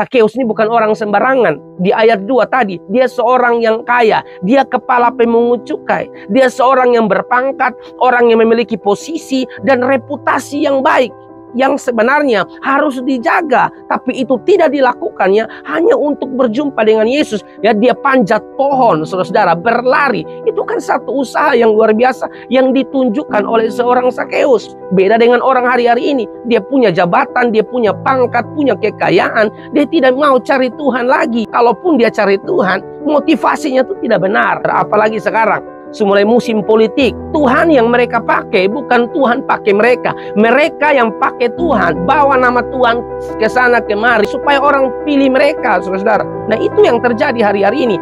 Sakeus ini bukan orang sembarangan. Di ayat 2 tadi, dia seorang yang kaya, dia kepala pemungut cukai, dia seorang yang berpangkat, orang yang memiliki posisi dan reputasi yang baik, yang sebenarnya harus dijaga, tapi itu tidak dilakukannya hanya untuk berjumpa dengan Yesus. Ya, dia panjat pohon, saudara-saudara, berlari. Itu kan satu usaha yang luar biasa yang ditunjukkan oleh seorang Sakeus. Beda dengan orang hari-hari ini, dia punya jabatan, dia punya pangkat, punya kekayaan, dia tidak mau cari Tuhan lagi. Kalaupun dia cari Tuhan, motivasinya itu tidak benar. Apalagi sekarang mulai musim politik, Tuhan yang mereka pakai bukan Tuhan pakai mereka. Mereka yang pakai Tuhan, bawa nama Tuhan ke sana kemari supaya orang pilih mereka, saudara-saudara. Nah, itu yang terjadi hari-hari ini.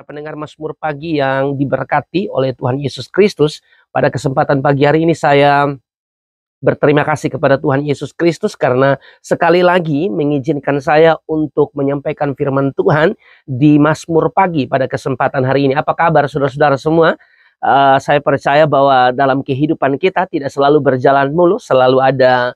Pendengar Mazmur Pagi yang diberkati oleh Tuhan Yesus Kristus, pada kesempatan pagi hari ini saya berterima kasih kepada Tuhan Yesus Kristus karena sekali lagi mengizinkan saya untuk menyampaikan firman Tuhan di Mazmur Pagi pada kesempatan hari ini. Apa kabar saudara-saudara semua? Saya percaya bahwa dalam kehidupan kita tidak selalu berjalan mulus, selalu ada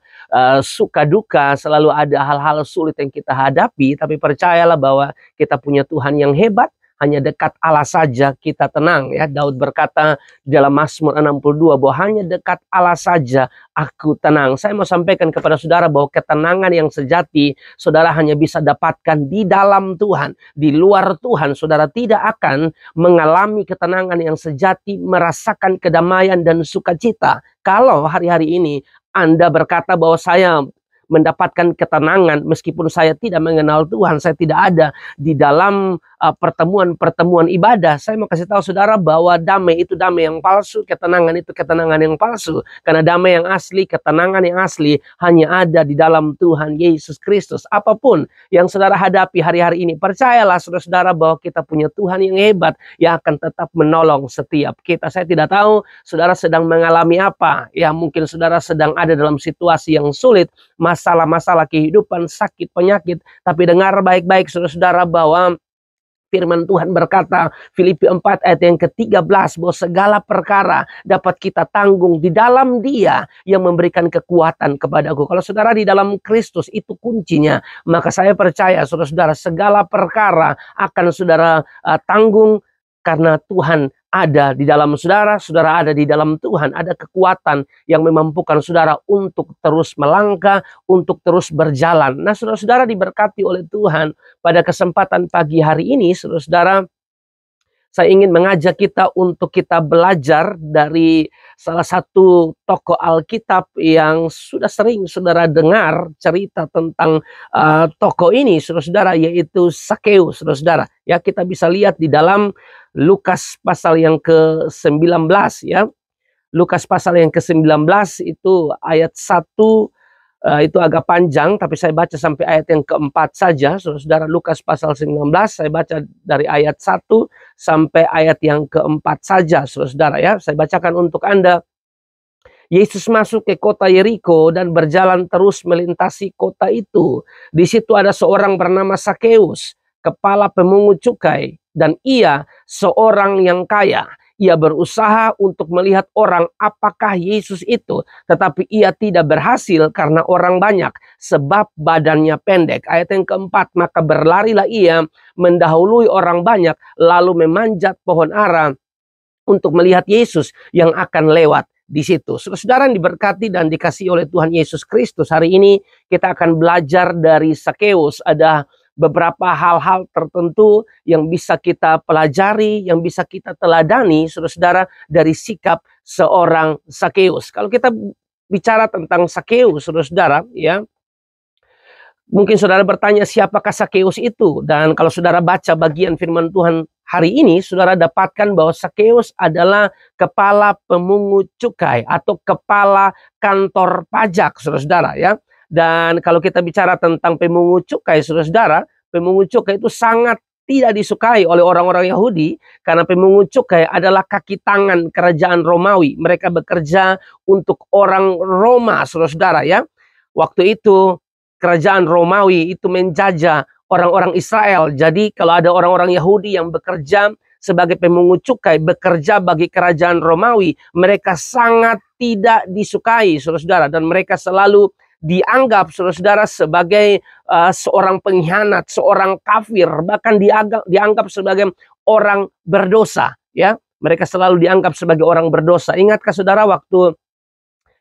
suka duka, selalu ada hal-hal sulit yang kita hadapi, tapi percayalah bahwa kita punya Tuhan yang hebat. Hanya dekat Allah saja kita tenang, ya. Daud berkata dalam Mazmur 62 bahwa hanya dekat Allah saja aku tenang. Saya mau sampaikan kepada saudara bahwa ketenangan yang sejati saudara hanya bisa dapatkan di dalam Tuhan. Di luar Tuhan saudara tidak akan mengalami ketenangan yang sejati, merasakan kedamaian dan sukacita. Kalau hari-hari ini Anda berkata bahwa saya mendapatkan ketenangan meskipun saya tidak mengenal Tuhan, saya tidak ada di dalam pertemuan-pertemuan ibadah, saya mau kasih tahu saudara bahwa damai itu damai yang palsu, ketenangan itu ketenangan yang palsu. Karena damai yang asli, ketenangan yang asli hanya ada di dalam Tuhan Yesus Kristus. Apapun yang saudara hadapi hari-hari ini, percayalah saudara-saudara bahwa kita punya Tuhan yang hebat yang akan tetap menolong setiap kita. Saya tidak tahu saudara sedang mengalami apa. Ya, mungkin saudara sedang ada dalam situasi yang sulit, masalah-masalah kehidupan, sakit, penyakit. Tapi dengar baik-baik saudara-saudara bahwa firman Tuhan berkata, Filipi 4 ayat yang ke-13, bahwa segala perkara dapat kita tanggung di dalam Dia yang memberikan kekuatan kepadaku. Kalau saudara di dalam Kristus, itu kuncinya. Maka saya percaya saudara-saudara, segala perkara akan saudara tanggung karena Tuhan ada di dalam saudara, saudara ada di dalam Tuhan. Ada kekuatan yang memampukan saudara untuk terus melangkah, untuk terus berjalan. Nah, saudara-saudara diberkati oleh Tuhan. Pada kesempatan pagi hari ini, saudara-saudara, saya ingin mengajak kita untuk kita belajar dari salah satu tokoh Alkitab yang sudah sering saudara dengar cerita tentang tokoh ini, saudara-saudara, yaitu Sakeus, saudara-saudara. Ya, kita bisa lihat di dalam Lukas pasal yang ke-19, ya. Lukas pasal yang ke-19 itu ayat 1, itu agak panjang, tapi saya baca sampai ayat yang ke-4 saja. Saudara, Lukas pasal 19, saya baca dari ayat 1 sampai ayat yang ke-4 saja, saudara, ya. Saya bacakan untuk Anda. Yesus masuk ke kota Yeriko dan berjalan terus melintasi kota itu. Di situ ada seorang bernama Sakeus, kepala pemungut cukai, dan ia seorang yang kaya. Ia berusaha untuk melihat orang apakah Yesus itu, tetapi ia tidak berhasil karena orang banyak, sebab badannya pendek. Ayat yang ke-4, maka berlarilah ia mendahului orang banyak, lalu memanjat pohon ara untuk melihat Yesus yang akan lewat di situ. Saudara yang diberkati dan dikasihi oleh Tuhan Yesus Kristus, hari ini kita akan belajar dari Sakeus. Ada beberapa hal-hal tertentu yang bisa kita pelajari, yang bisa kita teladani, saudara-saudara, dari sikap seorang Sakeus. Kalau kita bicara tentang Sakeus, saudara-saudara, ya, mungkin saudara bertanya siapakah Sakeus itu? Dan kalau saudara baca bagian firman Tuhan hari ini, saudara dapatkan bahwa Sakeus adalah kepala pemungut cukai atau kepala kantor pajak, saudara-saudara, ya. Dan kalau kita bicara tentang pemungut cukai, saudara-saudara, pemungut cukai itu sangat tidak disukai oleh orang-orang Yahudi, karena pemungut cukai adalah kaki tangan kerajaan Romawi. Mereka bekerja untuk orang Roma, saudara-saudara, ya. Waktu itu kerajaan Romawi itu menjajah orang-orang Israel. Jadi kalau ada orang-orang Yahudi yang bekerja sebagai pemungut cukai, bekerja bagi kerajaan Romawi, mereka sangat tidak disukai, saudara-saudara, dan mereka selalu dianggap, saudara-saudara, sebagai seorang pengkhianat, seorang kafir, bahkan dianggap sebagai orang berdosa, ya. Mereka selalu dianggap sebagai orang berdosa. Ingatkah saudara waktu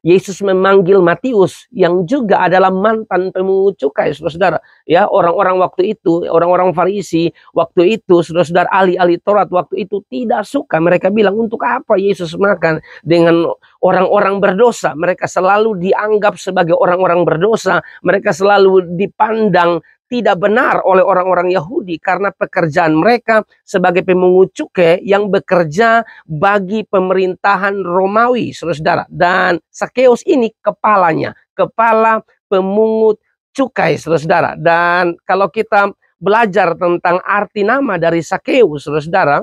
Yesus memanggil Matius yang juga adalah mantan pemungut cukai, saudara-saudara, ya, orang-orang waktu itu, orang-orang Farisi waktu itu, saudara-saudara, ahli-ahli Taurat waktu itu tidak suka. Mereka bilang, untuk apa Yesus makan dengan orang-orang berdosa? Mereka selalu dianggap sebagai orang-orang berdosa. Mereka selalu dipandang tidak benar oleh orang-orang Yahudi karena pekerjaan mereka sebagai pemungut cukai yang bekerja bagi pemerintahan Romawi, saudara-saudara. Dan Sakeus ini kepalanya, kepala pemungut cukai, saudara-saudara. Dan kalau kita belajar tentang arti nama dari Sakeus, saudara-saudara,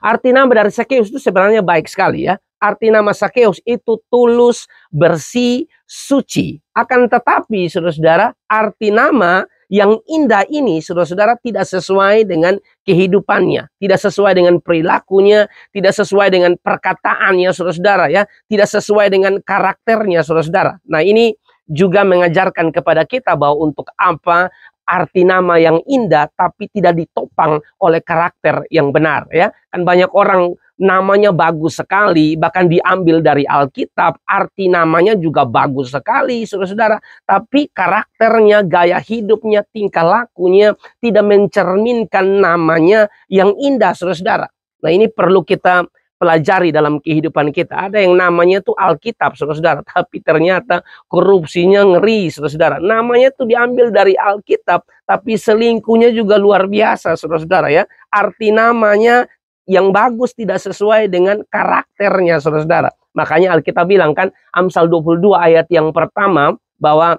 arti nama dari Sakeus itu sebenarnya baik sekali, ya. Arti nama Sakeus itu tulus, bersih, suci. Akan tetapi, saudara-saudara, arti nama yang indah ini, saudara-saudara, tidak sesuai dengan kehidupannya, tidak sesuai dengan perilakunya, tidak sesuai dengan perkataannya, saudara-saudara, ya, tidak sesuai dengan karakternya, saudara-saudara. Nah, ini juga mengajarkan kepada kita bahwa untuk apa arti nama yang indah tapi tidak ditopang oleh karakter yang benar, ya. Kan banyak orang namanya bagus sekali, bahkan diambil dari Alkitab, arti namanya juga bagus sekali, saudara-saudara, tapi karakternya, gaya hidupnya, tingkah lakunya tidak mencerminkan namanya yang indah, saudara-saudara. Nah, ini perlu kita pelajari dalam kehidupan kita. Ada yang namanya tuh Alkitab, saudara-saudara, tapi ternyata korupsinya ngeri, saudara-saudara. Namanya tuh diambil dari Alkitab, tapi selingkuhnya juga luar biasa, saudara-saudara, ya. Arti namanya yang bagus tidak sesuai dengan karakternya, saudara-saudara. Makanya Alkitab bilang kan, Amsal 22 ayat yang pertama, bahwa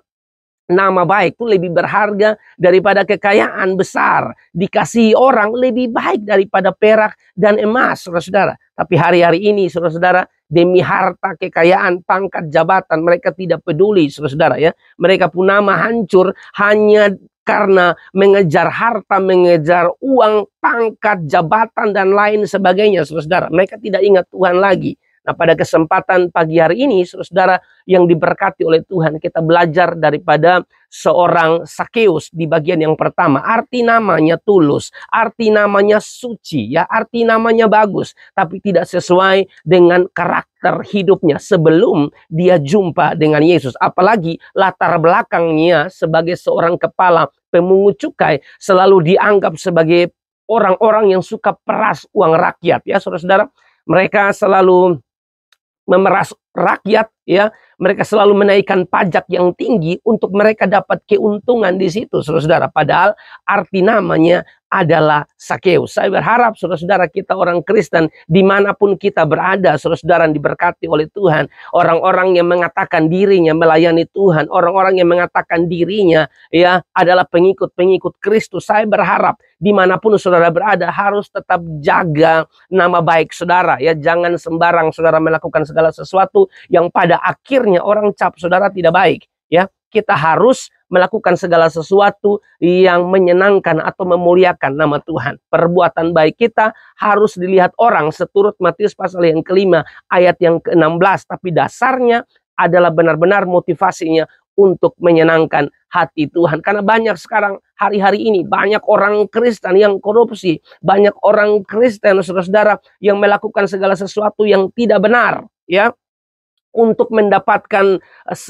nama baik itu lebih berharga daripada kekayaan besar. Dikasihi orang lebih baik daripada perak dan emas, saudara-saudara. Tapi hari-hari ini, saudara-saudara, demi harta, kekayaan, pangkat, jabatan, mereka tidak peduli, saudara-saudara, ya. Mereka pun nama hancur hanya karena mengejar harta, mengejar uang, pangkat, jabatan, dan lain sebagainya, saudara-saudara. Mereka tidak ingat Tuhan lagi. Nah, pada kesempatan pagi hari ini, saudara-saudara yang diberkati oleh Tuhan, kita belajar daripada seorang Sakeus di bagian yang pertama. Arti namanya tulus, arti namanya suci, ya, arti namanya bagus, tapi tidak sesuai dengan karakter hidupnya sebelum dia jumpa dengan Yesus. Apalagi latar belakangnya sebagai seorang kepala pemungut cukai selalu dianggap sebagai orang-orang yang suka peras uang rakyat, ya, saudara-saudara. Mereka selalu memeras rakyat, ya. Mereka selalu menaikkan pajak yang tinggi untuk mereka dapat keuntungan di situ, saudara-saudara. Padahal arti namanya adalah Sakeus. Saya berharap saudara-saudara kita orang Kristen dimanapun kita berada, saudara-saudara diberkati oleh Tuhan. Orang-orang yang mengatakan dirinya melayani Tuhan, orang-orang yang mengatakan dirinya, ya, adalah pengikut-pengikut Kristus. Saya berharap dimanapun saudara berada harus tetap jaga nama baik saudara, ya. Jangan sembarang saudara melakukan segala sesuatu yang pada akhirnya orang cap saudara tidak baik, ya. Kita harus melakukan segala sesuatu yang menyenangkan atau memuliakan nama Tuhan. Perbuatan baik kita harus dilihat orang seturut Matius pasal yang kelima ayat yang ke-16. Tapi dasarnya adalah benar-benar motivasinya untuk menyenangkan hati Tuhan. Karena banyak sekarang hari-hari ini banyak orang Kristen yang korupsi, banyak orang Kristen saudara-saudara yang melakukan segala sesuatu yang tidak benar, ya, untuk mendapatkan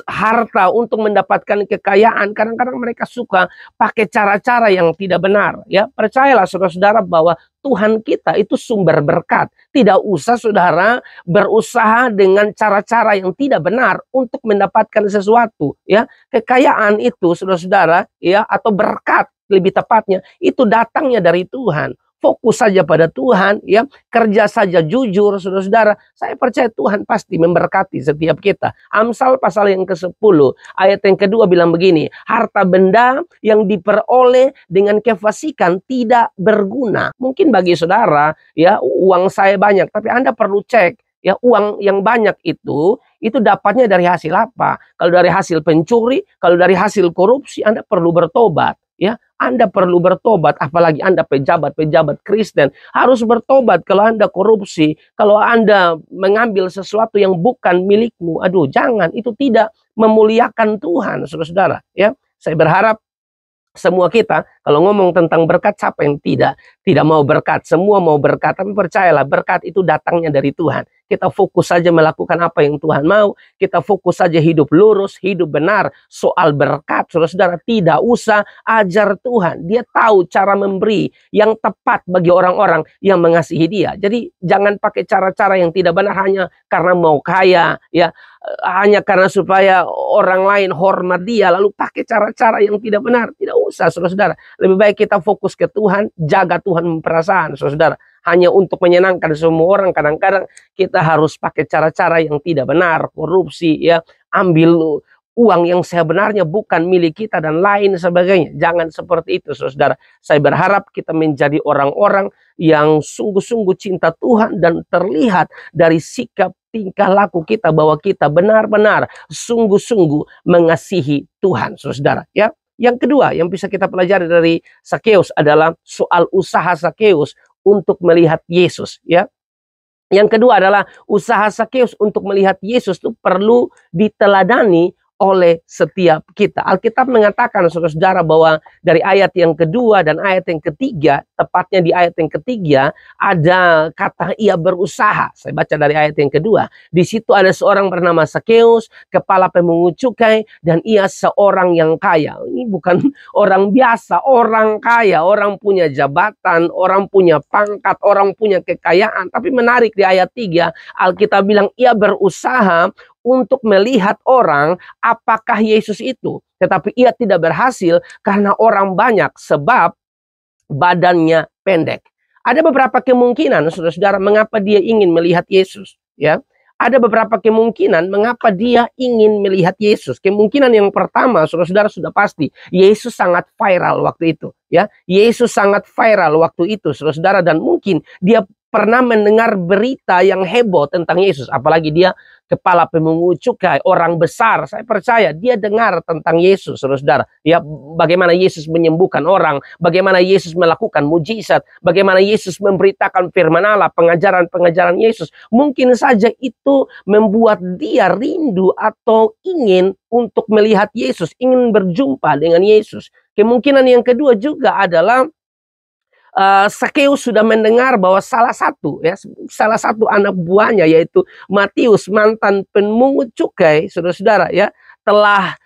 harta, untuk mendapatkan kekayaan. Kadang-kadang mereka suka pakai cara-cara yang tidak benar, ya. Percayalah saudara-saudara bahwa Tuhan kita itu sumber berkat. Tidak usah saudara berusaha dengan cara-cara yang tidak benar untuk mendapatkan sesuatu, ya. Kekayaan itu saudara-saudara, ya, atau berkat lebih tepatnya, itu datangnya dari Tuhan. Fokus saja pada Tuhan, ya, kerja saja jujur, saudara-saudara. Saya percaya Tuhan pasti memberkati setiap kita. Amsal pasal yang ke-10 ayat yang kedua bilang begini, harta benda yang diperoleh dengan kefasikan tidak berguna. Mungkin bagi saudara, ya, uang saya banyak, tapi Anda perlu cek, ya, uang yang banyak itu dapatnya dari hasil apa? Kalau dari hasil pencuri, kalau dari hasil korupsi, Anda perlu bertobat, ya. Anda perlu bertobat, apalagi Anda pejabat-pejabat Kristen. Harus bertobat kalau Anda korupsi, kalau Anda mengambil sesuatu yang bukan milikmu. Aduh, jangan, itu tidak memuliakan Tuhan, saudara-saudara. Ya, saya berharap semua kita, kalau ngomong tentang berkat, siapa yang tidak mau berkat? Semua mau berkat, tapi percayalah, berkat itu datangnya dari Tuhan. Kita fokus saja melakukan apa yang Tuhan mau. Kita fokus saja hidup lurus, hidup benar. Soal berkat, saudara-saudara, tidak usah ajar Tuhan. Dia tahu cara memberi yang tepat bagi orang-orang yang mengasihi dia. Jadi jangan pakai cara-cara yang tidak benar hanya karena mau kaya, ya, hanya karena supaya orang lain hormat dia, lalu pakai cara-cara yang tidak benar. Tidak usah, saudara-saudara. Lebih baik kita fokus ke Tuhan, jaga Tuhan perasaan, saudara-saudara. Hanya untuk menyenangkan semua orang, kadang-kadang kita harus pakai cara-cara yang tidak benar, korupsi, ya, ambil uang yang sebenarnya bukan milik kita dan lain sebagainya. Jangan seperti itu, saudara. Saya berharap kita menjadi orang-orang yang sungguh-sungguh cinta Tuhan dan terlihat dari sikap tingkah laku kita bahwa kita benar-benar sungguh-sungguh mengasihi Tuhan, saudara. Ya, yang kedua yang bisa kita pelajari dari Sakeus adalah soal usaha Sakeus untuk melihat Yesus. Ya, yang kedua adalah usaha Sakeus untuk melihat Yesus itu perlu diteladani oleh setiap kita. Alkitab mengatakan, saudara-saudara, bahwa dari ayat yang kedua dan ayat yang ketiga, tepatnya di ayat yang ketiga, ada kata ia berusaha. Saya baca dari ayat yang kedua. Di situ ada seorang bernama Sakeus, kepala pemungut cukai, dan ia seorang yang kaya. Ini bukan orang biasa, orang kaya, orang punya jabatan, orang punya pangkat, orang punya kekayaan. Tapi menarik di ayat 3, Alkitab bilang ia berusaha untuk melihat orang apakah Yesus itu. Tetapi ia tidak berhasil karena orang banyak sebab badannya pendek. Ada beberapa kemungkinan, saudara-saudara, mengapa dia ingin melihat Yesus. Ya, ada beberapa kemungkinan mengapa dia ingin melihat Yesus. Kemungkinan yang pertama, saudara-saudara, sudah pasti Yesus sangat viral waktu itu. Ya, Yesus sangat viral waktu itu, saudara-saudara, dan mungkin dia pernah mendengar berita yang heboh tentang Yesus. Apalagi dia kepala pemungut cukai, orang besar. Saya percaya dia dengar tentang Yesus, saudara-saudara. Ya, bagaimana Yesus menyembuhkan orang, bagaimana Yesus melakukan mujizat, bagaimana Yesus memberitakan firman Allah, pengajaran-pengajaran Yesus. Mungkin saja itu membuat dia rindu atau ingin untuk melihat Yesus, ingin berjumpa dengan Yesus. Kemungkinan yang kedua juga adalah Sakeus sudah mendengar bahwa salah satu anak buahnya, yaitu Matius, mantan pemungut cukai, saudara-saudara, ya, telah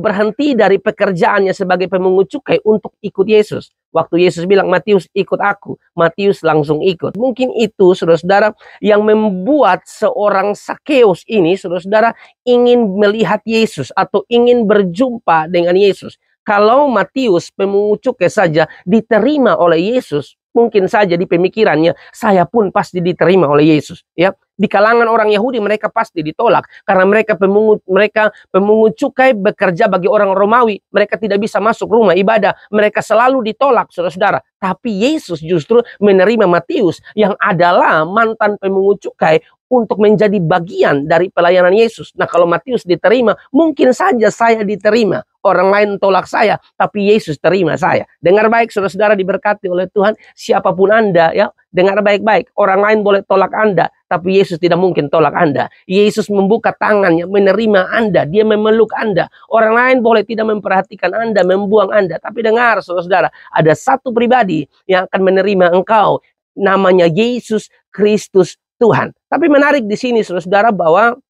berhenti dari pekerjaannya sebagai pemungut cukai untuk ikut Yesus. Waktu Yesus bilang, Matius ikut aku, Matius langsung ikut. Mungkin itu, saudara-saudara, yang membuat seorang Sakeus ini, saudara-saudara, ingin melihat Yesus atau ingin berjumpa dengan Yesus. Kalau Matius pemungut cukai saja diterima oleh Yesus, mungkin saja di pemikirannya saya pun pasti diterima oleh Yesus. Ya, di kalangan orang Yahudi mereka pasti ditolak karena mereka pemungut cukai bekerja bagi orang Romawi. Mereka tidak bisa masuk rumah ibadah. Mereka selalu ditolak, saudara-saudara. Tapi Yesus justru menerima Matius yang adalah mantan pemungut cukai untuk menjadi bagian dari pelayanan Yesus. Nah, kalau Matius diterima, mungkin saja saya diterima. Orang lain tolak saya, tapi Yesus terima saya. Dengar baik, saudara-saudara, diberkati oleh Tuhan. Siapapun Anda, ya, dengar baik-baik. Orang lain boleh tolak Anda, tapi Yesus tidak mungkin tolak Anda. Yesus membuka tangannya, menerima Anda. Dia memeluk Anda. Orang lain boleh tidak memperhatikan Anda, membuang Anda. Tapi dengar, saudara-saudara, ada satu pribadi yang akan menerima engkau. Namanya Yesus Kristus Tuhan. Tapi menarik di sini, saudara-saudara, bahwa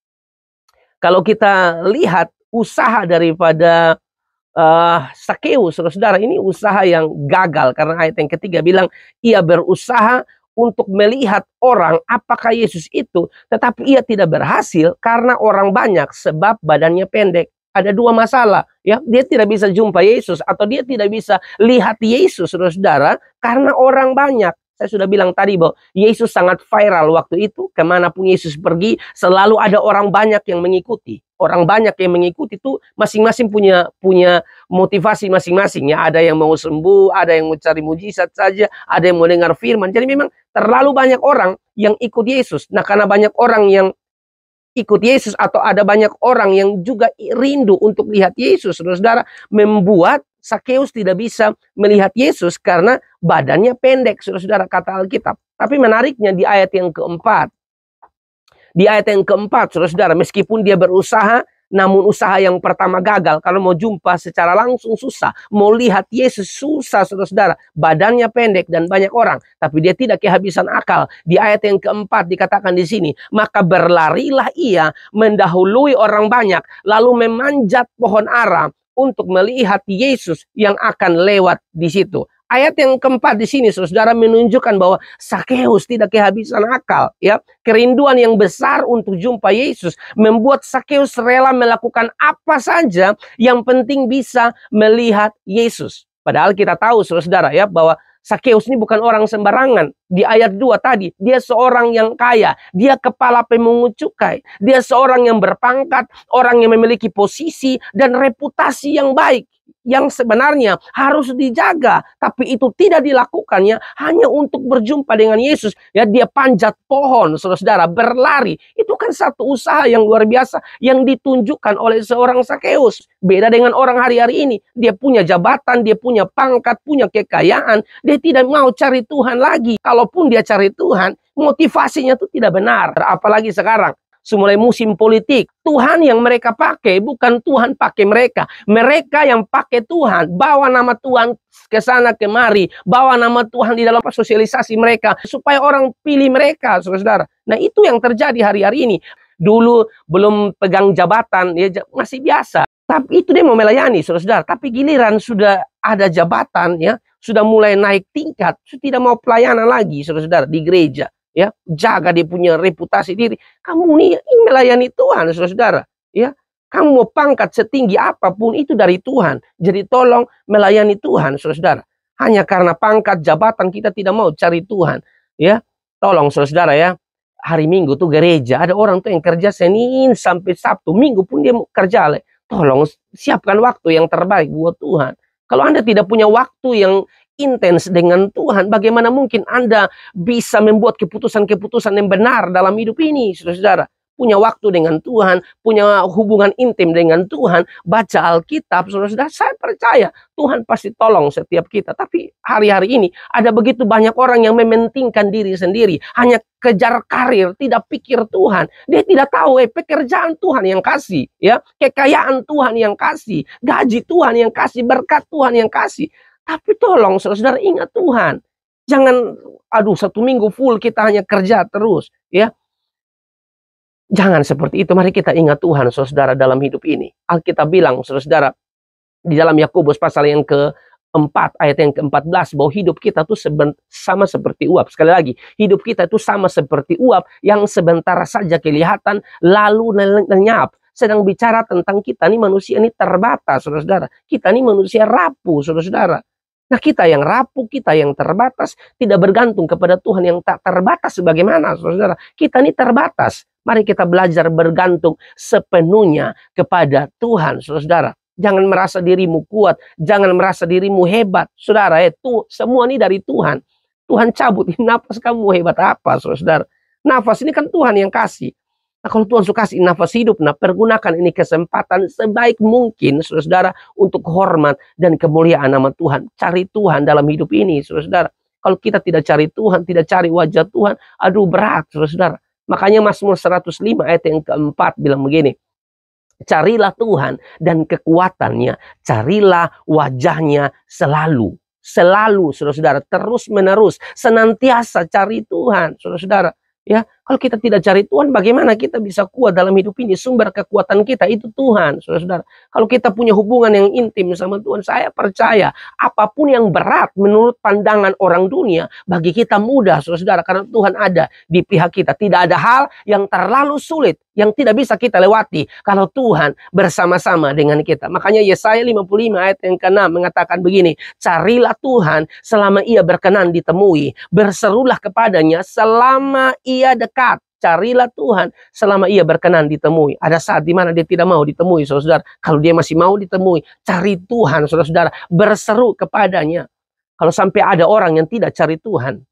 kalau kita lihat usaha daripada Sakeus, saudara-saudara, ini usaha yang gagal karena ayat yang ketiga bilang ia berusaha untuk melihat orang apakah Yesus itu, tetapi ia tidak berhasil karena orang banyak sebab badannya pendek. Ada dua masalah, ya, dia tidak bisa jumpa Yesus atau dia tidak bisa lihat Yesus, saudara-saudara, karena orang banyak. Saya sudah bilang tadi bahwa Yesus sangat viral waktu itu. Kemanapun Yesus pergi, selalu ada orang banyak yang mengikuti. Orang banyak yang mengikuti itu masing-masing punya motivasi masing-masing. Ya, ada yang mau sembuh, ada yang mau cari mujizat saja, ada yang mau dengar firman. Jadi memang terlalu banyak orang yang ikut Yesus. Nah, karena banyak orang yang ikut Yesus atau ada banyak orang yang juga rindu untuk lihat Yesus, saudara-saudara, membuat Sakeus tidak bisa melihat Yesus karena badannya pendek, saudara-saudara, kata Alkitab. Tapi menariknya di ayat yang keempat. Di ayat yang keempat, saudara-saudara, meskipun dia berusaha, namun usaha yang pertama gagal. Kalau mau jumpa secara langsung susah. Mau lihat Yesus susah, saudara-saudara. Badannya pendek dan banyak orang. Tapi dia tidak kehabisan akal. Di ayat yang keempat dikatakan di sini. Maka berlarilah ia mendahului orang banyak. Lalu memanjat pohon ara untuk melihat Yesus yang akan lewat di situ. Ayat yang keempat di sini, saudara, menunjukkan bahwa Sakeus tidak kehabisan akal. Ya, kerinduan yang besar untuk jumpa Yesus membuat Sakeus rela melakukan apa saja yang penting bisa melihat Yesus. Padahal kita tahu, saudara, ya, bahwa Sakeus ini bukan orang sembarangan. Di ayat 2 tadi, dia seorang yang kaya, dia kepala pemungut cukai, dia seorang yang berpangkat, orang yang memiliki posisi dan reputasi yang baik, yang sebenarnya harus dijaga, tapi itu tidak dilakukannya hanya untuk berjumpa dengan Yesus. Ya, dia panjat pohon, saudara, berlari. Itu kan satu usaha yang luar biasa yang ditunjukkan oleh seorang Sakeus. Beda dengan orang hari-hari ini, dia punya jabatan, dia punya pangkat, punya kekayaan, dia tidak mau cari Tuhan lagi. Kalaupun dia cari Tuhan, motivasinya itu tidak benar. Apalagi sekarang mulai musim politik, Tuhan yang mereka pakai bukan Tuhan pakai mereka. Mereka yang pakai Tuhan, bawa nama Tuhan ke sana kemari, bawa nama Tuhan di dalam sosialisasi mereka supaya orang pilih mereka, saudara. Nah, itu yang terjadi hari-hari ini. Dulu belum pegang jabatan, ya masih biasa. Tapi itu dia mau melayani, saudara. Tapi giliran sudah ada jabatan, ya sudah mulai naik tingkat, sudah tidak mau pelayanan lagi, saudara, di gereja. Ya, jaga dia punya reputasi diri. Kamu ini melayani Tuhan, saudara. Ya, kamu mau pangkat setinggi apapun itu dari Tuhan. Jadi tolong melayani Tuhan, saudara. Hanya karena pangkat jabatan kita tidak mau cari Tuhan. Ya, tolong, saudara, ya. Hari Minggu tuh gereja ada orang tuh yang kerja Senin sampai Sabtu, Minggu pun dia mau kerja. Tolong siapkan waktu yang terbaik buat Tuhan. Kalau Anda tidak punya waktu yang intens dengan Tuhan, bagaimana mungkin Anda bisa membuat keputusan-keputusan yang benar dalam hidup ini, saudara? Punya waktu dengan Tuhan, punya hubungan intim dengan Tuhan, baca Alkitab, saudara. Saya percaya Tuhan pasti tolong setiap kita. Tapi hari-hari ini ada begitu banyak orang yang mementingkan diri sendiri, hanya kejar karir, tidak pikir Tuhan. Dia tidak tahu pekerjaan Tuhan yang kasih, ya, kekayaan Tuhan yang kasih, gaji Tuhan yang kasih, berkat Tuhan yang kasih. Tapi tolong, saudara, ingat Tuhan. Jangan, satu minggu full kita hanya kerja terus, ya. Jangan seperti itu. Mari kita ingat Tuhan, saudara, dalam hidup ini. Alkitab bilang, saudara, di dalam Yakobus pasal yang ke-4, ayat yang ke-14, bahwa hidup kita tuh sama seperti uap. Sekali lagi, hidup kita itu sama seperti uap yang sebentar saja kelihatan, lalu lenyap. Sedang bicara tentang kita nih, manusia ini terbatas, saudara. Kita nih manusia rapuh, saudara. Nah, kita yang rapuh, kita yang terbatas, tidak bergantung kepada Tuhan yang tak terbatas sebagaimana, saudara. Kita ini terbatas. Mari kita belajar bergantung sepenuhnya kepada Tuhan, saudara. Jangan merasa dirimu kuat, jangan merasa dirimu hebat, saudara. Itu semua ini dari Tuhan. Tuhan cabut, nafas kamu hebat apa, saudara? Nafas ini kan Tuhan yang kasih. Nah, kalau Tuhan suka kasih nafas hidup, nah pergunakan ini kesempatan sebaik mungkin, saudara, untuk hormat dan kemuliaan nama Tuhan. Cari Tuhan dalam hidup ini, saudara. Kalau kita tidak cari Tuhan, tidak cari wajah Tuhan, berat, saudara. Makanya Mazmur 105 ayat yang keempat bilang begini. Carilah Tuhan dan kekuatannya, carilah wajahnya selalu. Selalu, saudara, terus menerus, senantiasa cari Tuhan, saudara. Ya, kalau kita tidak cari Tuhan, bagaimana kita bisa kuat dalam hidup ini? Sumber kekuatan kita itu Tuhan, saudara. Kalau kita punya hubungan yang intim sama Tuhan, saya percaya apapun yang berat menurut pandangan orang dunia, bagi kita mudah, saudara, karena Tuhan ada di pihak kita. Tidak ada hal yang terlalu sulit yang tidak bisa kita lewati kalau Tuhan bersama-sama dengan kita. Makanya Yesaya 55 ayat yang ke-6 mengatakan begini, carilah Tuhan selama ia berkenan ditemui, berserulah kepadanya selama ia dekat. Carilah Tuhan selama ia berkenan ditemui. Ada saat di mana dia tidak mau ditemui, saudara. Kalau dia masih mau ditemui, cari Tuhan, saudara. Berseru kepadanya. Kalau sampai ada orang yang tidak cari Tuhan,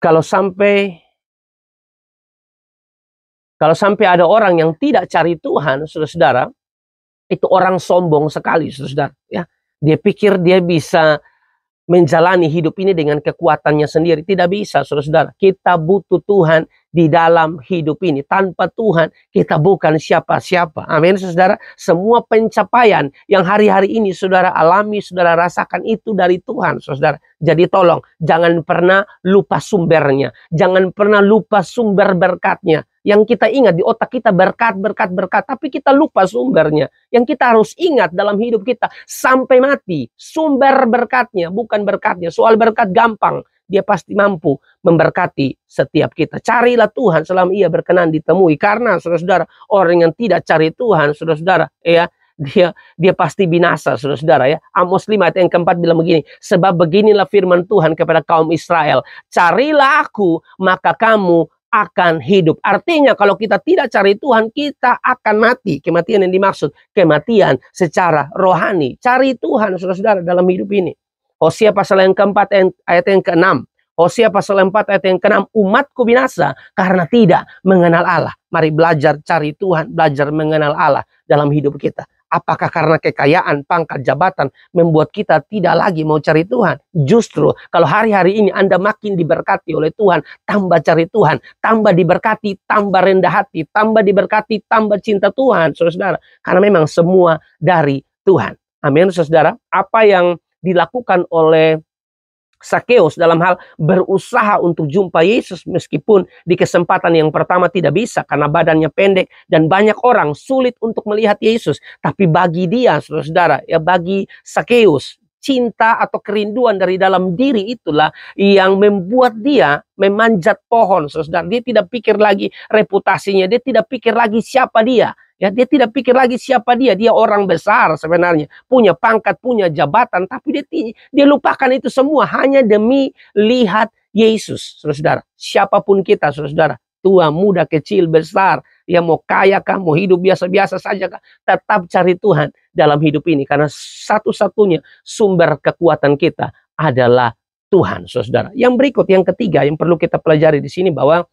kalau sampai ada orang yang tidak cari Tuhan, saudara, itu orang sombong sekali, saudara. Ya, dia pikir dia bisa menjalani hidup ini dengan kekuatannya sendiri. Tidak bisa, saudara. Kita butuh Tuhan di dalam hidup ini. Tanpa Tuhan, kita bukan siapa-siapa. Amin, saudara. Semua pencapaian yang hari-hari ini saudara alami, saudara rasakan itu dari Tuhan, saudara. Jadi tolong, jangan pernah lupa sumbernya. Jangan pernah lupa sumber berkatnya. Yang kita ingat di otak kita berkat, berkat, berkat. Tapi kita lupa sumbernya. Yang kita harus ingat dalam hidup kita sampai mati. Sumber berkatnya, bukan berkatnya. Soal berkat gampang. Dia pasti mampu memberkati setiap kita. Carilah Tuhan selama ia berkenan ditemui. Karena saudara-saudara, orang yang tidak cari Tuhan, saudara-saudara, ya, dia pasti binasa, saudara-saudara, ya. Amos 5 ayat yang keempat bilang begini, sebab beginilah firman Tuhan kepada kaum Israel, carilah aku, maka kamu akan hidup. Artinya kalau kita tidak cari Tuhan, kita akan mati. Kematian yang dimaksud, kematian secara rohani. Cari Tuhan, saudara-saudara, dalam hidup ini. Hosea pasal yang keempat ayat yang keenam. Hosea pasal 4 ayat yang keenam, umatku binasa karena tidak mengenal Allah. Mari belajar cari Tuhan, belajar mengenal Allah dalam hidup kita. Apakah karena kekayaan, pangkat, jabatan membuat kita tidak lagi mau cari Tuhan? Justru kalau hari-hari ini Anda makin diberkati oleh Tuhan, tambah cari Tuhan, tambah diberkati, tambah rendah hati, tambah diberkati, tambah cinta Tuhan, saudara. Karena memang semua dari Tuhan. Amin, saudara. Apa yang dilakukan oleh Sakeus dalam hal berusaha untuk jumpa Yesus meskipun di kesempatan yang pertama tidak bisa karena badannya pendek dan banyak orang sulit untuk melihat Yesus. Tapi bagi dia, saudara, ya, bagi Sakeus, cinta atau kerinduan dari dalam diri itulah yang membuat dia memanjat pohon, saudara. Dia tidak pikir lagi reputasinya, dia tidak pikir lagi siapa dia. Ya, dia tidak pikir lagi siapa dia. Dia orang besar sebenarnya. Punya pangkat, punya jabatan. Tapi dia lupakan itu semua hanya demi lihat Yesus. Saudara, siapapun kita, saudara. Tua, muda, kecil, besar. Ya, mau kaya kah, mau hidup biasa-biasa saja kah. Tetap cari Tuhan dalam hidup ini. Karena satu-satunya sumber kekuatan kita adalah Tuhan, saudara. Yang berikut, yang ketiga, yang perlu kita pelajari di sini bahwa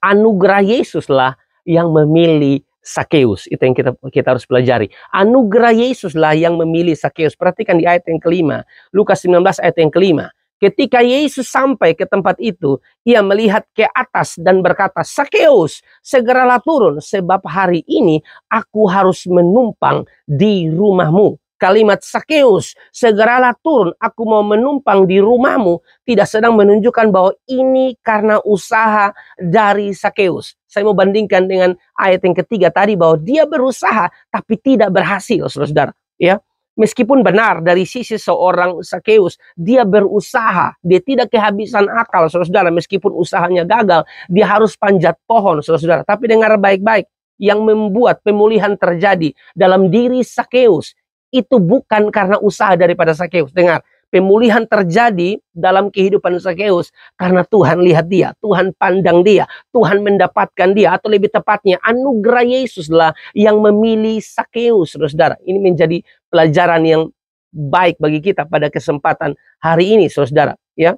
anugerah Yesuslah yang memilih Sakeus. Itu yang kita harus pelajari. Anugerah Yesuslah yang memilih Sakeus. Perhatikan di ayat yang kelima. Lukas 19 ayat yang kelima. Ketika Yesus sampai ke tempat itu, ia melihat ke atas dan berkata, Sakeus, segeralah turun, sebab hari ini aku harus menumpang di rumahmu. Kalimat Sakeus, segeralah turun, aku mau menumpang di rumahmu, tidak sedang menunjukkan bahwa ini karena usaha dari Sakeus. Saya mau bandingkan dengan ayat yang ketiga tadi bahwa dia berusaha tapi tidak berhasil, saudara. Ya, meskipun benar dari sisi seorang Sakeus, dia berusaha, dia tidak kehabisan akal, saudara. Meskipun usahanya gagal, dia harus panjat pohon, saudara. Tapi dengar baik-baik, yang membuat pemulihan terjadi dalam diri Sakeus itu bukan karena usaha daripada Sakeus. Dengar, pemulihan terjadi dalam kehidupan Sakeus karena Tuhan lihat dia, Tuhan pandang dia, Tuhan mendapatkan dia, atau lebih tepatnya anugerah Yesuslah yang memilih Sakeus, saudara. Ini menjadi pelajaran yang baik bagi kita pada kesempatan hari ini, saudara. Ya,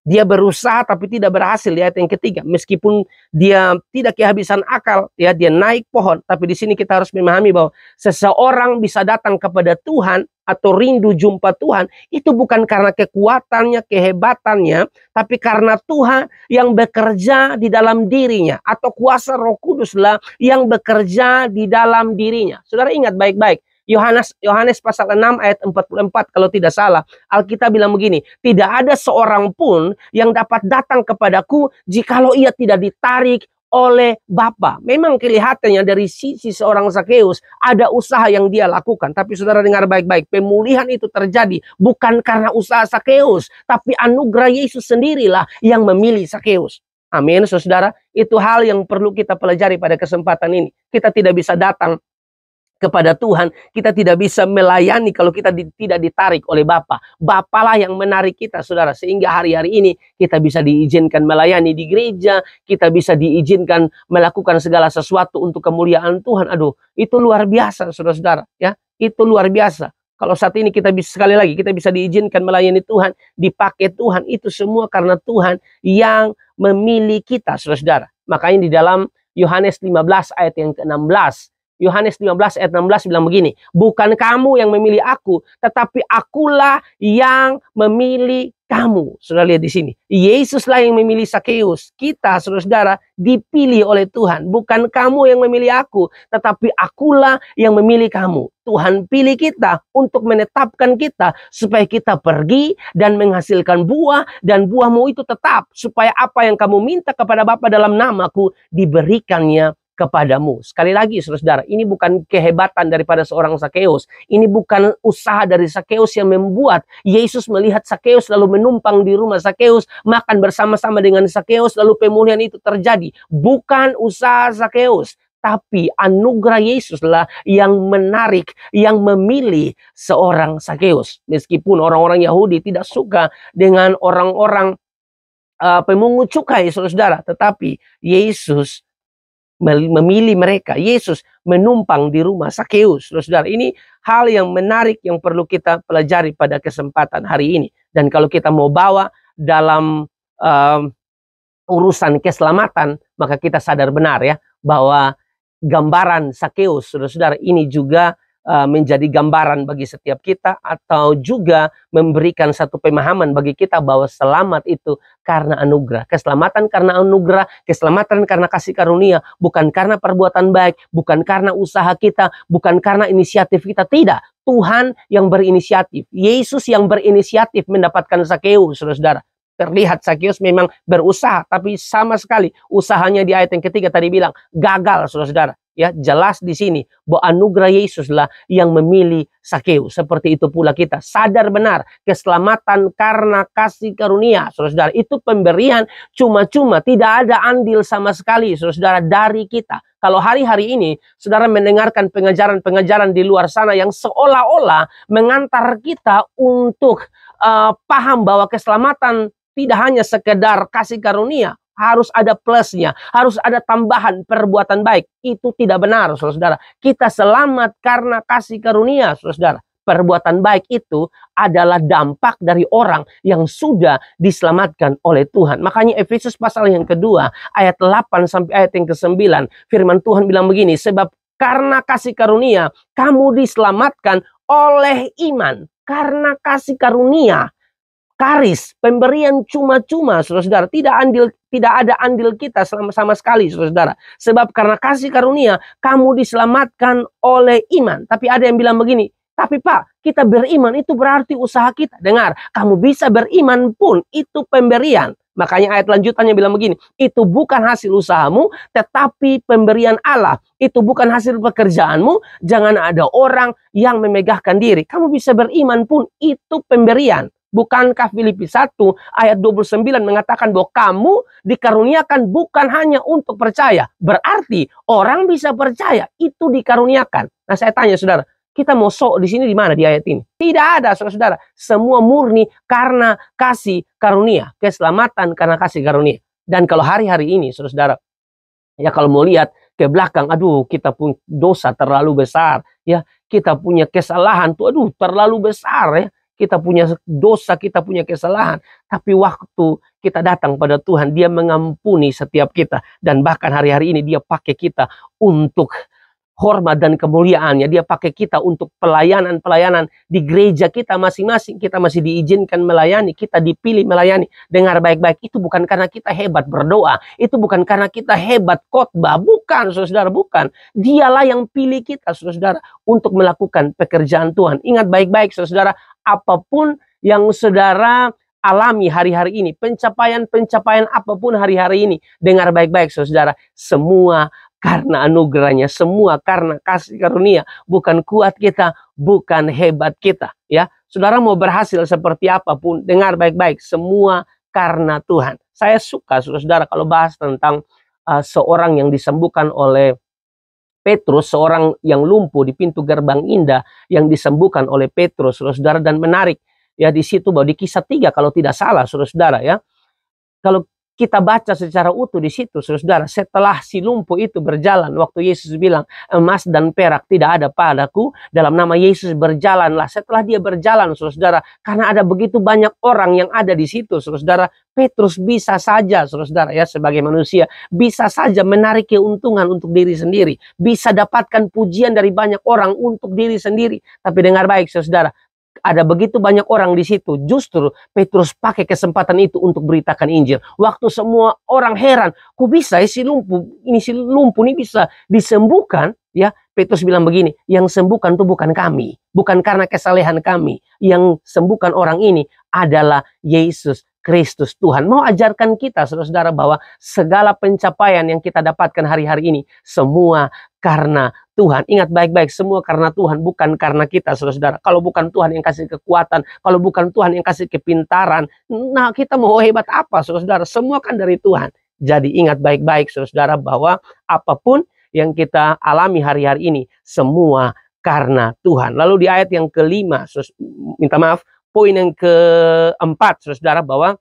dia berusaha tapi tidak berhasil. Di ayat yang ketiga, meskipun dia tidak kehabisan akal, ya, dia naik pohon. Tapi di sini kita harus memahami bahwa seseorang bisa datang kepada Tuhan atau rindu jumpa Tuhan itu bukan karena kekuatannya, kehebatannya, tapi karena Tuhan yang bekerja di dalam dirinya, atau kuasa Roh Kuduslah yang bekerja di dalam dirinya. Saudara ingat baik-baik. Yohanes pasal 6 ayat 44 kalau tidak salah. Alkitab bilang begini, tidak ada seorang pun yang dapat datang kepadaku jikalau ia tidak ditarik oleh Bapa. Memang kelihatannya dari sisi seorang Sakeus ada usaha yang dia lakukan. Tapi saudara dengar baik-baik, pemulihan itu terjadi bukan karena usaha Sakeus, tapi anugerah Yesus sendirilah yang memilih Sakeus. Amin, saudara. Itu hal yang perlu kita pelajari pada kesempatan ini. Kita tidak bisa datang kepada Tuhan, kita tidak bisa melayani kalau kita tidak ditarik oleh Bapa. Bapalah yang menarik kita, saudara. Sehingga hari-hari ini kita bisa diizinkan melayani di gereja, kita bisa diizinkan melakukan segala sesuatu untuk kemuliaan Tuhan. Aduh, itu luar biasa, saudara-saudara. Ya, itu luar biasa. Kalau saat ini kita bisa, sekali lagi, kita bisa diizinkan melayani Tuhan, dipakai Tuhan, itu semua karena Tuhan yang memilih kita, saudara-saudara. Makanya di dalam Yohanes 15 ayat yang ke-16, Yohanes 15 ayat 16 bilang begini, bukan kamu yang memilih aku, tetapi akulah yang memilih kamu. Sudah lihat di sini, Yesuslah yang memilih Sakeus. Kita, saudara-saudara, dipilih oleh Tuhan. Bukan kamu yang memilih aku, tetapi akulah yang memilih kamu. Tuhan pilih kita untuk menetapkan kita supaya kita pergi dan menghasilkan buah, dan buahmu itu tetap, supaya apa yang kamu minta kepada Bapa dalam namaku diberikannya kepadamu. Sekali lagi, saudara-saudara, ini bukan kehebatan daripada seorang Sakeus. Ini bukan usaha dari Sakeus yang membuat Yesus melihat Sakeus lalu menumpang di rumah Sakeus, makan bersama-sama dengan Sakeus, lalu pemulihan itu terjadi. Bukan usaha Sakeus, tapi anugerah Yesuslah yang menarik, yang memilih seorang Sakeus. Meskipun orang-orang Yahudi tidak suka dengan orang-orang pemungut cukai, saudara-saudara, tetapi Yesus memilih mereka. Yesus menumpang di rumah Sakeus. Saudara, ini hal yang menarik yang perlu kita pelajari pada kesempatan hari ini. Dan kalau kita mau bawa dalam urusan keselamatan, maka kita sadar benar ya, bahwa gambaran Sakeus, saudara-saudara, ini juga menjadi gambaran bagi setiap kita, atau juga memberikan satu pemahaman bagi kita bahwa selamat itu karena anugerah. Keselamatan karena anugerah, keselamatan karena kasih karunia, bukan karena perbuatan baik, bukan karena usaha kita, bukan karena inisiatif kita. Tidak, Tuhan yang berinisiatif. Yesus yang berinisiatif mendapatkan Sakeus, saudara-saudara. Terlihat Sakeus memang berusaha, tapi sama sekali usahanya di ayat yang ketiga tadi bilang gagal, saudara-saudara. Ya, jelas di sini bahwa anugerah Yesuslah yang memilih Sakeus. Seperti itu pula kita sadar benar, keselamatan karena kasih karunia, saudara-saudara, itu pemberian cuma-cuma, tidak ada andil sama sekali, saudara-saudara, dari kita. Kalau hari-hari ini saudara mendengarkan pengajaran-pengajaran di luar sana yang seolah-olah mengantar kita untuk paham bahwa keselamatan tidak hanya sekedar kasih karunia, harus ada plusnya, harus ada tambahan perbuatan baik. Itu tidak benar, saudara-saudara. Kita selamat karena kasih karunia, saudara-saudara. Perbuatan baik itu adalah dampak dari orang yang sudah diselamatkan oleh Tuhan. Makanya Efesus pasal yang kedua, ayat 8 sampai ayat yang ke-9, firman Tuhan bilang begini, sebab karena kasih karunia, kamu diselamatkan oleh iman. Karena kasih karunia, karis, pemberian cuma-cuma, saudara-saudara, tidak ada andil kita sama sekali, saudara-saudara. Sebab karena kasih karunia, kamu diselamatkan oleh iman. Tapi ada yang bilang begini, tapi Pak, kita beriman itu berarti usaha kita. Dengar, kamu bisa beriman pun itu pemberian. Makanya ayat lanjutannya bilang begini, itu bukan hasil usahamu, tetapi pemberian Allah. Itu bukan hasil pekerjaanmu, jangan ada orang yang memegahkan diri. Kamu bisa beriman pun itu pemberian. Bukankah Filipi 1 ayat 29 mengatakan bahwa kamu dikaruniakan bukan hanya untuk percaya. Berarti orang bisa percaya, itu dikaruniakan. Nah, saya tanya saudara, kita mau sok di sini di mana di ayat ini? Tidak ada, saudara-saudara. Semua murni karena kasih karunia, keselamatan karena kasih karunia. Dan kalau hari-hari ini, saudara-saudara, ya kalau mau lihat ke belakang, aduh kita punya dosa terlalu besar, ya kita punya kesalahan tuh, aduh terlalu besar ya. Kita punya dosa, kita punya kesalahan. Tapi waktu kita datang pada Tuhan, Dia mengampuni setiap kita. Dan bahkan hari-hari ini Dia pakai kita untuk hormat dan kemuliaannya. Dia pakai kita untuk pelayanan-pelayanan di gereja kita masing-masing. Kita masih diizinkan melayani, kita dipilih melayani. Dengar baik-baik, itu bukan karena kita hebat berdoa. Itu bukan karena kita hebat khotbah. Bukan, saudara, bukan. Dialah yang pilih kita, saudara, untuk melakukan pekerjaan Tuhan. Ingat baik-baik, saudara, apapun yang saudara alami hari-hari ini, pencapaian-pencapaian apapun hari-hari ini, dengar baik-baik, saudara, semua karena anugerahnya, semua karena kasih karunia, bukan kuat kita, bukan hebat kita, ya. Saudara mau berhasil seperti apapun, dengar baik-baik, semua karena Tuhan. Saya suka, saudara, kalau bahas tentang seorang yang disembuhkan oleh Petrus, seorang yang lumpuh di pintu gerbang indah yang disembuhkan oleh Petrus, saudara, dan menarik ya di situ bahwa di Kisah 3 kalau tidak salah, saudara, ya. Kalau kita baca secara utuh di situ, saudara, setelah si lumpuh itu berjalan, waktu Yesus bilang, emas dan perak tidak ada padaku, dalam nama Yesus berjalanlah. Setelah dia berjalan, saudara, karena ada begitu banyak orang yang ada di situ, saudara, Petrus bisa saja, saudara, ya, sebagai manusia, bisa saja menarik keuntungan untuk diri sendiri, bisa dapatkan pujian dari banyak orang untuk diri sendiri. Tapi dengar baik, saudara, ada begitu banyak orang di situ. Justru Petrus pakai kesempatan itu untuk beritakan Injil. Waktu semua orang heran, kok bisa si lumpuh ini bisa disembuhkan? Ya, Petrus bilang begini, yang sembuhkan itu bukan kami, bukan karena kesalehan kami. Yang sembuhkan orang ini adalah Yesus Kristus Tuhan. Mau ajarkan kita, saudara, bahwa segala pencapaian yang kita dapatkan hari-hari ini semua karena Tuhan. Ingat baik-baik, semua karena Tuhan, bukan karena kita, saudara. Kalau bukan Tuhan yang kasih kekuatan, kalau bukan Tuhan yang kasih kepintaran, nah kita mau hebat apa, saudara? Semua kan dari Tuhan. Jadi ingat baik-baik, saudara, bahwa apapun yang kita alami hari-hari ini, semua karena Tuhan. Lalu di ayat yang kelima, minta maaf, poin yang keempat, saudara, bahwa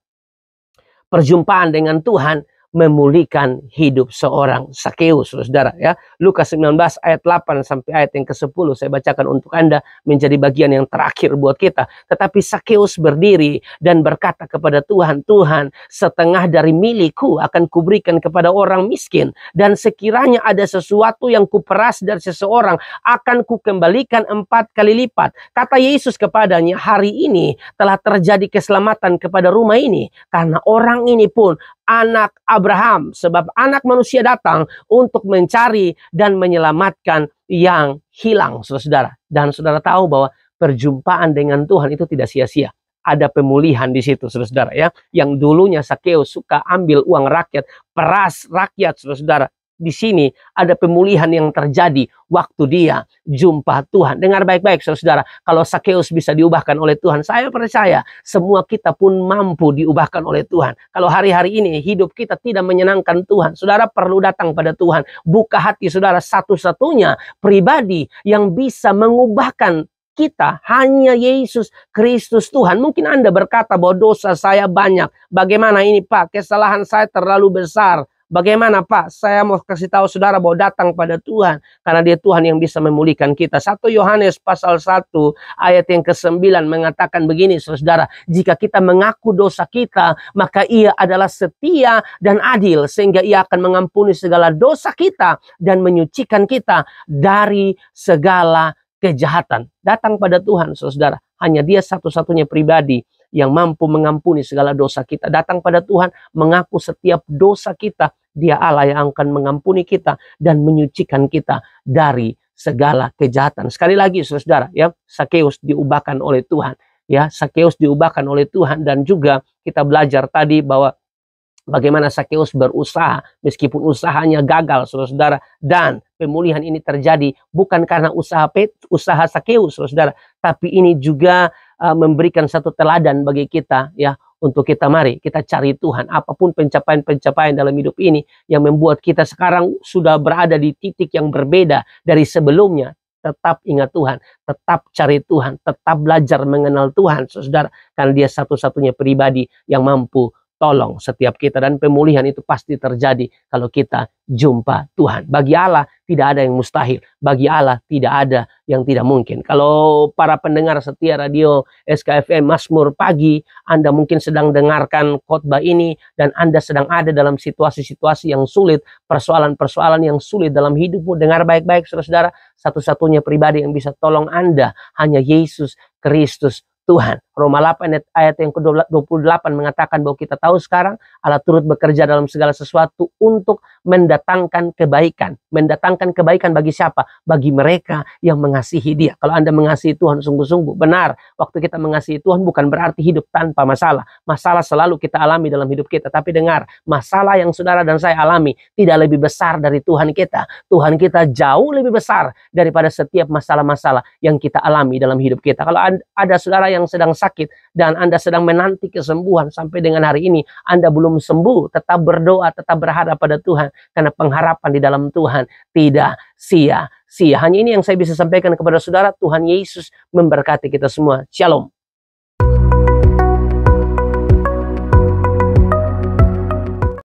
perjumpaan dengan Tuhan memulihkan hidup seorang Sakeus, saudara, ya. Lukas 19 ayat 8 sampai ayat yang ke-10 saya bacakan untuk Anda, menjadi bagian yang terakhir buat kita. Tetapi Sakeus berdiri dan berkata kepada Tuhan, Tuhan, setengah dari milikku akan kuberikan kepada orang miskin, dan sekiranya ada sesuatu yang kuperas dari seseorang akan kukembalikan 4 kali lipat. Kata Yesus kepadanya, hari ini telah terjadi keselamatan kepada rumah ini, karena orang ini pun anak Abraham, sebab anak manusia datang untuk mencari dan menyelamatkan yang hilang, saudara. Dan saudara tahu bahwa perjumpaan dengan Tuhan itu tidak sia-sia. Ada pemulihan di situ, saudara, ya. Yang dulunya Sakeus suka ambil uang rakyat, peras rakyat, saudara. Di sini ada pemulihan yang terjadi waktu dia jumpa Tuhan. Dengar baik-baik, saudara. Kalau Sakeus bisa diubahkan oleh Tuhan, saya percaya semua kita pun mampu diubahkan oleh Tuhan. Kalau hari-hari ini hidup kita tidak menyenangkan Tuhan, saudara perlu datang pada Tuhan. Buka hati, saudara. Satu-satunya pribadi yang bisa mengubahkan kita hanya Yesus Kristus Tuhan. Mungkin Anda berkata bahwa dosa saya banyak. Bagaimana ini, Pak? Kesalahan saya terlalu besar. Bagaimana, Pak? Saya mau kasih tahu saudara bahwa datang pada Tuhan, karena dia Tuhan yang bisa memulihkan kita. 1 Yohanes pasal 1 ayat yang ke-9 mengatakan begini, saudara. Jika kita mengaku dosa kita, maka ia adalah setia dan adil, sehingga ia akan mengampuni segala dosa kita dan menyucikan kita dari segala kejahatan. Datang pada Tuhan, saudara. Hanya dia satu-satunya pribadi yang mampu mengampuni segala dosa kita. Datang pada Tuhan, mengaku setiap dosa kita. Dia Allah yang akan mengampuni kita dan menyucikan kita dari segala kejahatan. Sekali lagi, saudara, ya, Sakeus diubahkan oleh Tuhan. Ya, Sakeus diubahkan oleh Tuhan, dan juga kita belajar tadi bahwa bagaimana Sakeus berusaha meskipun usahanya gagal, saudara. Dan pemulihan ini terjadi bukan karena usaha Sakeus, saudara, tapi ini juga memberikan satu teladan bagi kita, ya, untuk kita mari kita cari Tuhan. Apapun pencapaian-pencapaian dalam hidup ini yang membuat kita sekarang sudah berada di titik yang berbeda dari sebelumnya, tetap ingat Tuhan, tetap cari Tuhan, tetap belajar mengenal Tuhan, saudara, karena dia satu-satunya pribadi yang mampu tolong setiap kita, dan pemulihan itu pasti terjadi kalau kita jumpa Tuhan. Bagi Allah tidak ada yang mustahil, bagi Allah tidak ada yang tidak mungkin. Kalau para pendengar setia radio SKFM Mazmur Pagi, Anda mungkin sedang dengarkan khotbah ini dan Anda sedang ada dalam situasi-situasi yang sulit, persoalan-persoalan yang sulit dalam hidupmu. Dengar baik-baik, saudara, satu-satunya pribadi yang bisa tolong Anda hanya Yesus Kristus Tuhan. Roma 8 ayat yang ke-28 mengatakan bahwa kita tahu sekarang Allah turut bekerja dalam segala sesuatu untuk mendatangkan kebaikan. Mendatangkan kebaikan bagi siapa? Bagi mereka yang mengasihi Dia. Kalau Anda mengasihi Tuhan sungguh-sungguh, benar, waktu kita mengasihi Tuhan bukan berarti hidup tanpa masalah. Masalah selalu kita alami dalam hidup kita. Tapi dengar, masalah yang saudara dan saya alami tidak lebih besar dari Tuhan kita. Tuhan kita jauh lebih besar daripada setiap masalah-masalah yang kita alami dalam hidup kita. Kalau ada saudara yang sedang sakit dan Anda sedang menanti kesembuhan sampai dengan hari ini, Anda belum sembuh, tetap berdoa, tetap berharap pada Tuhan, karena pengharapan di dalam Tuhan tidak sia-sia. Hanya ini yang saya bisa sampaikan kepada saudara. Tuhan Yesus memberkati kita semua. Shalom.